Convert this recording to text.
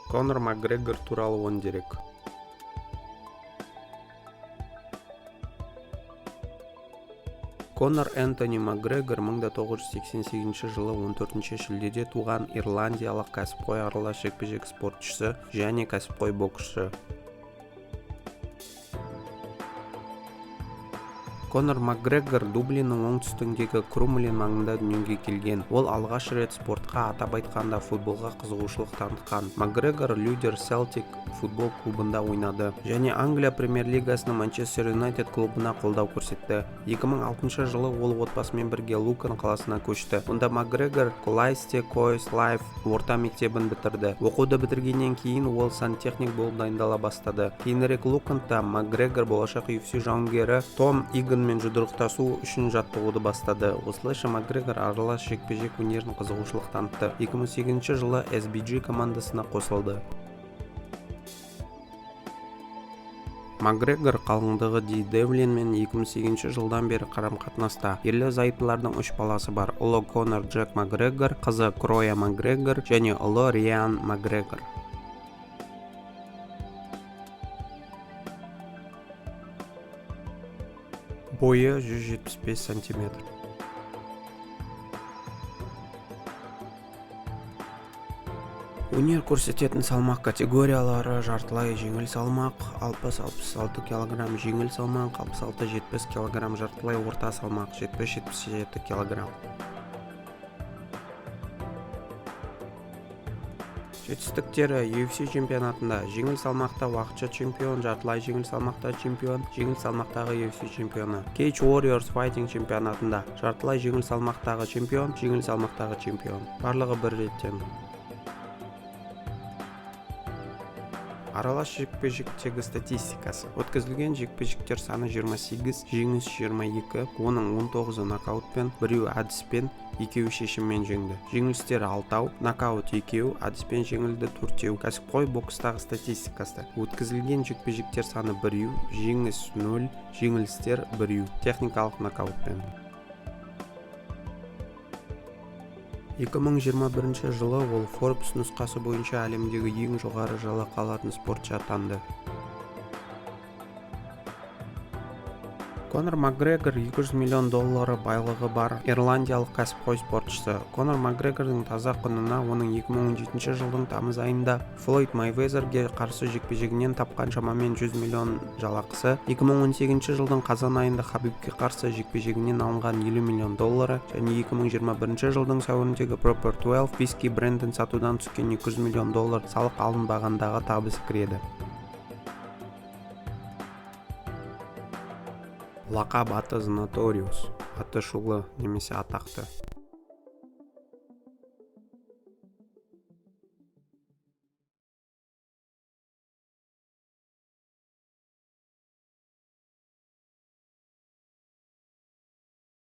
Конор Макгрегор туралы 10 дерек. Конор Энтони Макгрегор 1988 жылы 14 шілдеде туған ирландиялық кәсіпқой аралас жекпе-жек спортшысы және кәсіпқой боксшы. Конор Макгрегор Дублиннің оңтүстігіндегі Крумлин маңында дүниеге келген. Ол алғаш рет спортқа, атап айтқанда футболға қызығушылық танытқан. Макгрегор Лютер Селтик футбол клубында ойнады және Англия премьер-лигасының Манчестер Юнайтед клубына қолдау көрсетті. 2006 жылы ол отбасымен бірге Лукан қаласына көшті. Онда Макгрегор Клайсте Койс Лайф орта мектебін бітірді. Оқуды бітіргеннен кейін ол сантехник болып дайындала бастады. Кейінірек Луканда Макгрегор болашақ UFC жауынгері Том Игонмен жұдырықтасу үшін жаттығуды бастады. Осылайша Макгрегор аралас жекпе-жек өнерін қызығушылық танытты. 2008 жылы SBG командасына қосылды. Макгрегор қалыңдығы Ди Девлинмен 2008 жылдан бері қарым-қатынаста. Ерлі-зайыптылардың 3 баласы бар: ұлы Конор Джек Макгрегор, қызы Кроя Макгрегор және ұлы Риан Макгрегор. Бойы 175 см. Өнер көрсететін салмақ категориялары: жартылай жеңіл салмақ 60-66 кг, жеңіл салмақ 66-70 кг, жартылай орта салмақ 70-77 кг. Жетістіктері: UFC чемпионатында жеңіл салмақта уақытша чемпион, жартылай жеңіл салмақта чемпион, жеңіл салмақтағы UFC чемпионы. Cage Warriors Fighting чемпионатында жартылай жеңіл салмақтағы чемпион, жеңіл салмақтағы чемпион. Барлығы бір реттен. Аралас жекпе-жектегі статистикасы: өткізілген жекпе-жектер саны 28, жеңіс 22, оның 19-ы нокаутпен, 1-еу әдіспен, 2-еу шешіммен жеңді. Жеңілістер 6-ау, нокаут 2-еу, әдіспен жеңілді 4-еу. Кәсіпқой бокстағы статистикасы: өткізілген жекпе-жектер саны 1-еу, жеңіс 0, жеңілістер 1-еу, техникалық нокаутпен. 2021 жылы ол Forbes нұсқасы бойынша әлемдегі ең жоғары жалақы алатын спортшы атанды. Конор Макгрегор $200 миллион байлығы бар ирландиялық кәсіпқой спортшысы. Конор Макгрегордың таза құнына оның 2017 жылдың тамыз айында Флойд Мейвезерге қарсы жекпе-жегінен тапқан шамамен $100 миллион жалақысы, 2018 жылдың қазан айында Хабибке қарсы жекпе-жегінен алынған $50 миллион және 2021 жылдың сәуіріндегі Proper 12 виски брендін сатудан түскен $200 миллион салық алынбағандағы табысы кіреді. Лақап аты Зонаториус, аты шулы немесе атақты.